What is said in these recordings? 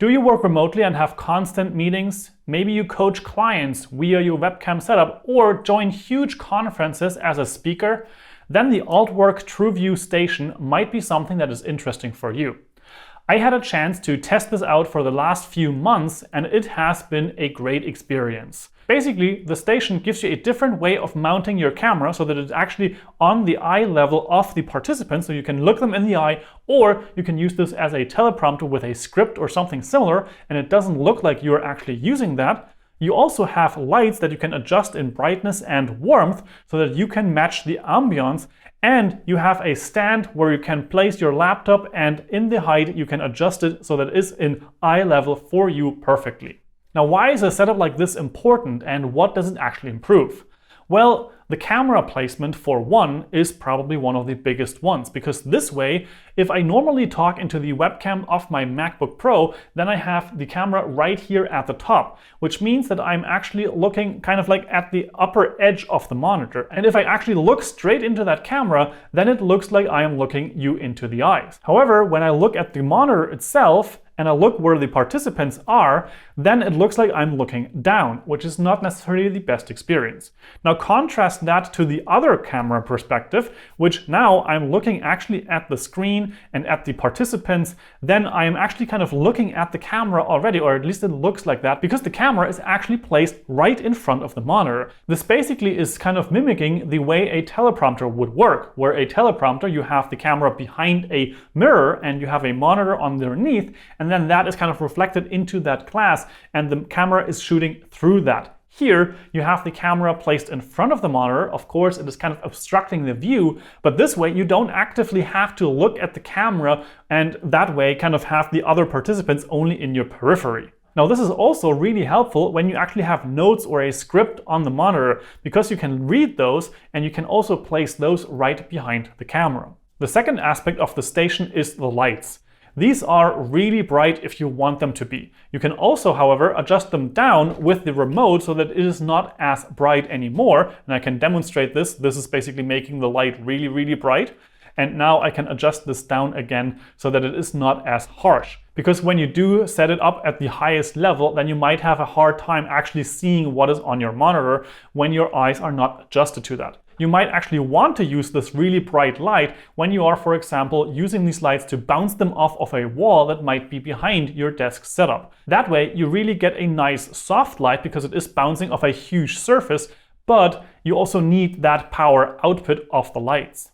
Do you work remotely and have constant meetings? Maybe you coach clients via your webcam setup or join huge conferences as a speaker? Then the Altwork TruVue station might be something that is interesting for you. I had a chance to test this out for the last few months and it has been a great experience. Basically, the station gives you a different way of mounting your camera so that it's actually on the eye level of the participant, so you can look them in the eye, or you can use this as a teleprompter with a script or something similar, and it doesn't look like you're actually using that. You also have lights that you can adjust in brightness and warmth so that you can match the ambience, and you have a stand where you can place your laptop, and in the height you can adjust it so that it is in eye level for you perfectly. Now, why is a setup like this important and what does it actually improve? Well, the camera placement for one is probably one of the biggest ones, because this way, if I normally talk into the webcam of my MacBook Pro, then I have the camera right here at the top, which means that I'm actually looking kind of like at the upper edge of the monitor. And if I actually look straight into that camera, then it looks like I am looking you into the eyes. However, when I look at the monitor itself, and I look where the participants are, then it looks like I'm looking down, which is not necessarily the best experience. Now contrast that to the other camera perspective, which now I'm looking actually at the screen and at the participants, then I am actually kind of looking at the camera already, or at least it looks like that, because the camera is actually placed right in front of the monitor. This basically is kind of mimicking the way a teleprompter would work, where a teleprompter, you have the camera behind a mirror and you have a monitor underneath, and then that is kind of reflected into that glass and the camera is shooting through that. Here you have the camera placed in front of the monitor. Of course, it is kind of obstructing the view, but this way you don't actively have to look at the camera and that way kind of have the other participants only in your periphery. Now this is also really helpful when you actually have notes or a script on the monitor, because you can read those and you can also place those right behind the camera. The second aspect of the station is the lights. These are really bright if you want them to be. You can also, however, adjust them down with the remote so that it is not as bright anymore. And I can demonstrate this. This is basically making the light really, really bright. And now I can adjust this down again so that it is not as harsh. Because when you do set it up at the highest level, then you might have a hard time actually seeing what is on your monitor when your eyes are not adjusted to that. You might actually want to use this really bright light when you are, for example, using these lights to bounce them off of a wall that might be behind your desk setup. That way you really get a nice soft light because it is bouncing off a huge surface, but you also need that power output of the lights.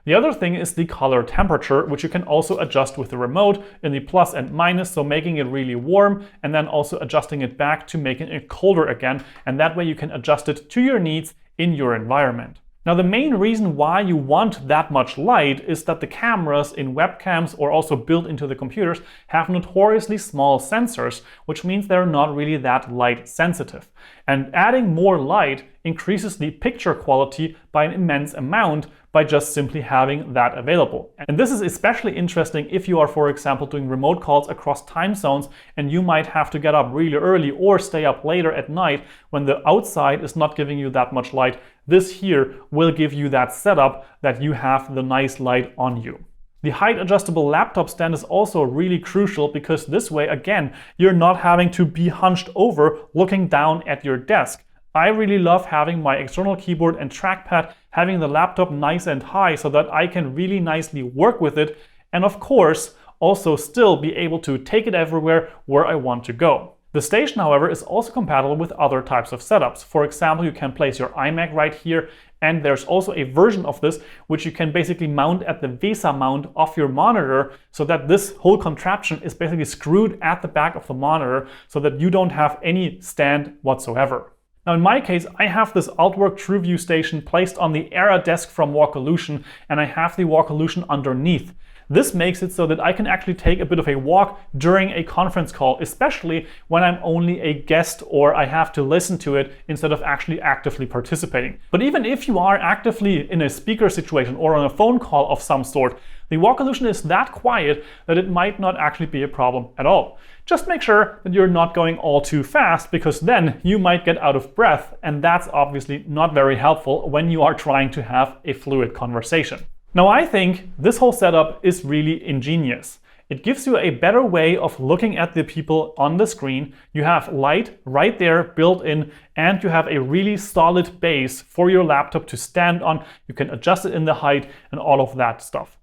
The other thing is the color temperature, which you can also adjust with the remote in the plus and minus, so making it really warm and then also adjusting it back to making it colder again, and that way you can adjust it to your needs in your environment. Now, the main reason why you want that much light is that the cameras in webcams or also built into the computers have notoriously small sensors, which means they're not really that light sensitive. And adding more light increases the picture quality by an immense amount by just simply having that available. And this is especially interesting if you are, for example, doing remote calls across time zones and you might have to get up really early or stay up later at night when the outside is not giving you that much light. This here will give you that setup that you have the nice light on you. The height adjustable laptop stand is also really crucial because this way, again, you're not having to be hunched over looking down at your desk. I really love having my external keyboard and trackpad, having the laptop nice and high so that I can really nicely work with it, and of course also still be able to take it everywhere where I want to go. The station, however, is also compatible with other types of setups. For example, you can place your iMac right here, and there's also a version of this which you can basically mount at the VESA mount of your monitor, so that this whole contraption is basically screwed at the back of the monitor so that you don't have any stand whatsoever. Now in my case, I have this Altwork TruVue station placed on the Era desk from Walkolution, and I have the Walkolution underneath. This makes it so that I can actually take a bit of a walk during a conference call, especially when I'm only a guest or I have to listen to it instead of actually actively participating. But even if you are actively in a speaker situation or on a phone call of some sort, the Walkolution is that quiet that it might not actually be a problem at all. Just make sure that you're not going all too fast, because then you might get out of breath, and that's obviously not very helpful when you are trying to have a fluid conversation. Now, I think this whole setup is really ingenious. It gives you a better way of looking at the people on the screen. You have light right there built in, and you have a really solid base for your laptop to stand on. You can adjust it in the height and all of that stuff.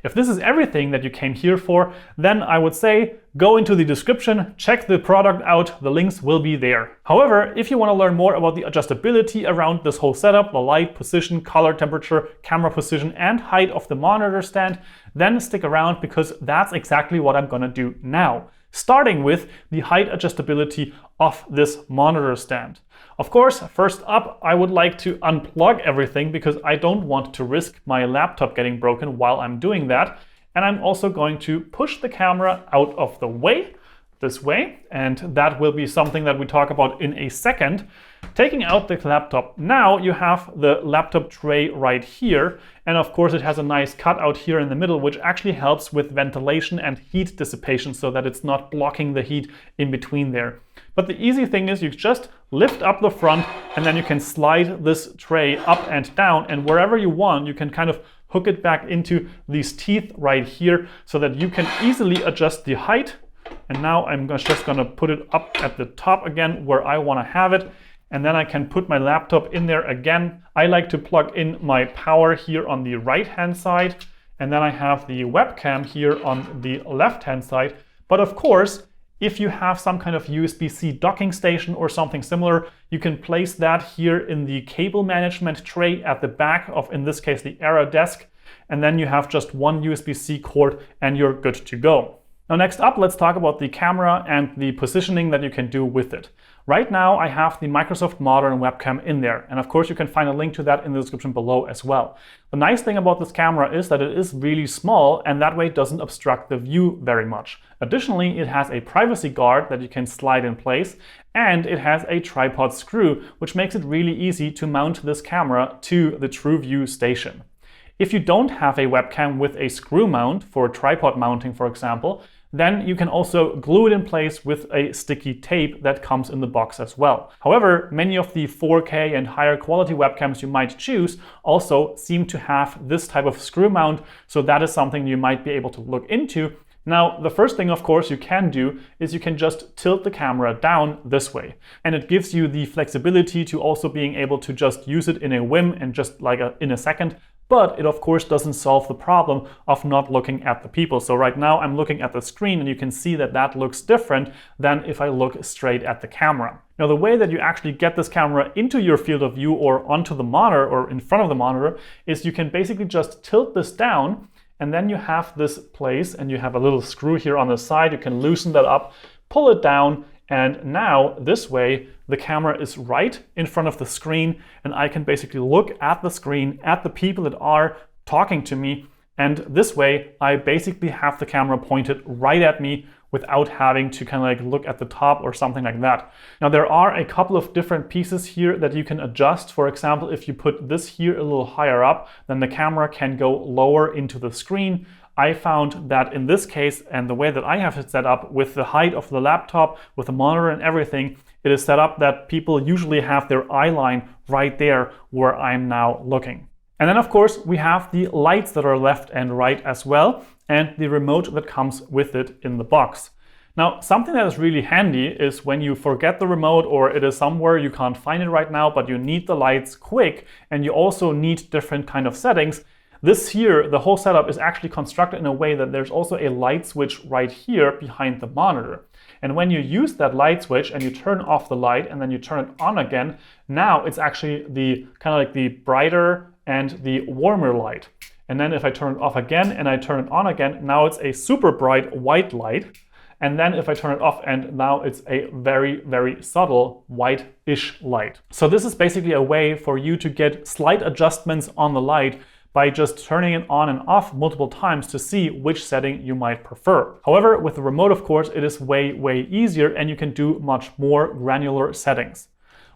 If this is everything that you came here for, then I would say go into the description, check the product out, the links will be there. However, if you want to learn more about the adjustability around this whole setup, the light, position, color, temperature, camera position, and height of the monitor stand, then stick around because that's exactly what I'm gonna do now. Starting with the height adjustability of this monitor stand. Of course, first up, I would like to unplug everything because I don't want to risk my laptop getting broken while I'm doing that. And I'm also going to push the camera out of the way, this way, and that will be something that we talk about in a second. Taking out the laptop, now you have the laptop tray right here, and of course it has a nice cutout here in the middle, which actually helps with ventilation and heat dissipation so that it's not blocking the heat in between there. But the easy thing is you just lift up the front and then you can slide this tray up and down, and wherever you want you can kind of hook it back into these teeth right here so that you can easily adjust the height. And now I'm just gonna put it up at the top again where I wanna have it. And then I can put my laptop in there again. I like to plug in my power here on the right-hand side. And then I have the webcam here on the left-hand side. But of course, if you have some kind of USB-C docking station or something similar, you can place that here in the cable management tray at the back of, in this case, the Era desk. And then you have just one USB-C cord and you're good to go. Now next up, let's talk about the camera and the positioning that you can do with it. Right now I have the Microsoft Modern webcam in there, and of course you can find a link to that in the description below as well. The nice thing about this camera is that it is really small, and that way it doesn't obstruct the view very much. Additionally, it has a privacy guard that you can slide in place, and it has a tripod screw, which makes it really easy to mount this camera to the TruVue station. If you don't have a webcam with a screw mount for tripod mounting, for example, then you can also glue it in place with a sticky tape that comes in the box as well. However, many of the 4K and higher quality webcams you might choose also seem to have this type of screw mount, so that is something you might be able to look into. Now, the first thing, of course, you can do is you can just tilt the camera down this way. And it gives you the flexibility to also being able to just use it in a whim and just like in a second. But it of course doesn't solve the problem of not looking at the people. So right now I'm looking at the screen and you can see that that looks different than if I look straight at the camera. Now the way that you actually get this camera into your field of view or onto the monitor or in front of the monitor is you can basically just tilt this down, and then you have this place and you have a little screw here on the side. You can loosen that up, pull it down, and now this way the camera is right in front of the screen, and I can basically look at the screen, at the people that are talking to me, and this way I basically have the camera pointed right at me without having to kind of like look at the top or something like that. Now there are a couple of different pieces here that you can adjust. For example, if you put this here a little higher up, then the camera can go lower into the screen. I found that in this case, and the way that I have it set up with the height of the laptop, with the monitor and everything, it is set up that people usually have their eye line right there where I'm now looking. And then of course we have the lights that are left and right as well, and the remote that comes with it in the box. Now, something that is really handy is when you forget the remote or it is somewhere you can't find it right now, but you need the lights quick and you also need different kind of settings. This here, the whole setup is actually constructed in a way that there's also a light switch right here behind the monitor. And when you use that light switch and you turn off the light and then you turn it on again, now it's actually the kind of like the brighter and the warmer light. And then if I turn it off again and I turn it on again, now it's a super bright white light. And then if I turn it off, and now it's a very, very subtle white-ish light. So this is basically a way for you to get slight adjustments on the light by just turning it on and off multiple times to see which setting you might prefer. However, with the remote, of course, it is way, way easier and you can do much more granular settings.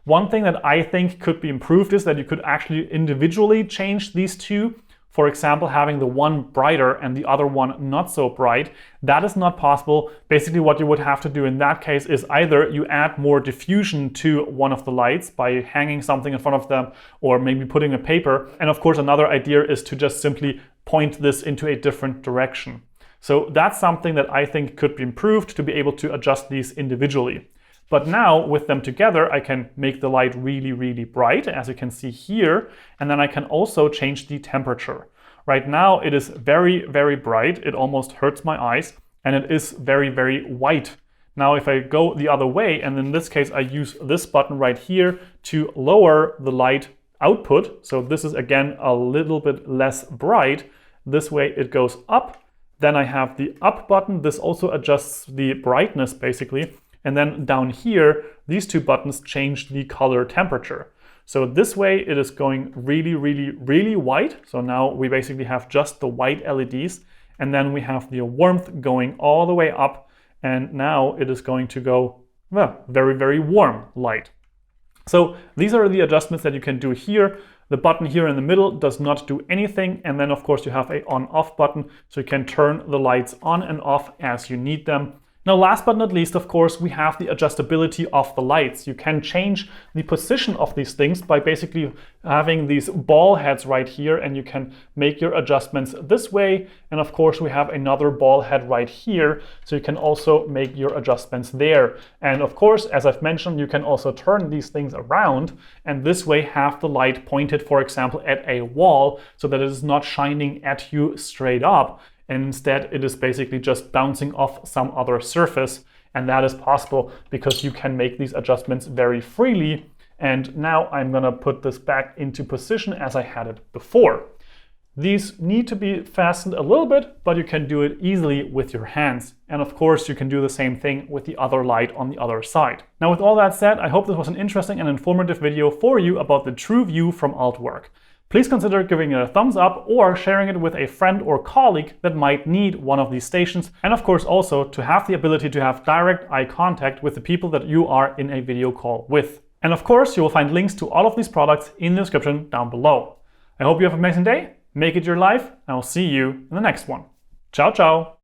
One thing that I think could be improved is that you could actually individually change these two. For example, having the one brighter and the other one not so bright. That is not possible. Basically, what you would have to do in that case is either you add more diffusion to one of the lights by hanging something in front of them or maybe putting a paper. And of course, another idea is to just simply point this into a different direction. So that's something that I think could be improved to be able to adjust these individually. But now with them together, I can make the light really, really bright, as you can see here. And then I can also change the temperature. Right now it is very, very bright. It almost hurts my eyes, and it is very, very white. Now if I go the other way, and in this case I use this button right here to lower the light output. So this is again a little bit less bright. This way it goes up. Then I have the up button. This also adjusts the brightness basically. And then down here, these two buttons change the color temperature. So this way it is going really, really, really white. So now we basically have just the white LEDs. And then we have the warmth going all the way up. And now it is going to go, well, very, very warm light. So these are the adjustments that you can do here. The button here in the middle does not do anything. And then of course you have an on-off button, so you can turn the lights on and off as you need them. Now, last but not least, of course, we have the adjustability of the lights. You can change the position of these things by basically having these ball heads right here, and you can make your adjustments this way. And of course, we have another ball head right here, so you can also make your adjustments there. And of course, as I've mentioned, you can also turn these things around and this way have the light pointed, for example, at a wall so that it is not shining at you straight up. And instead it is basically just bouncing off some other surface. And that is possible because you can make these adjustments very freely. And now I'm gonna put this back into position as I had it before. These need to be fastened a little bit, but you can do it easily with your hands. And of course, you can do the same thing with the other light on the other side. Now, with all that said, I hope this was an interesting and informative video for you about the TruVue from Altwork. Please consider giving it a thumbs up or sharing it with a friend or colleague that might need one of these stations. And of course also to have the ability to have direct eye contact with the people that you are in a video call with. And of course you will find links to all of these products in the description down below. I hope you have an amazing day, make it your life, and I'll see you in the next one. Ciao, ciao!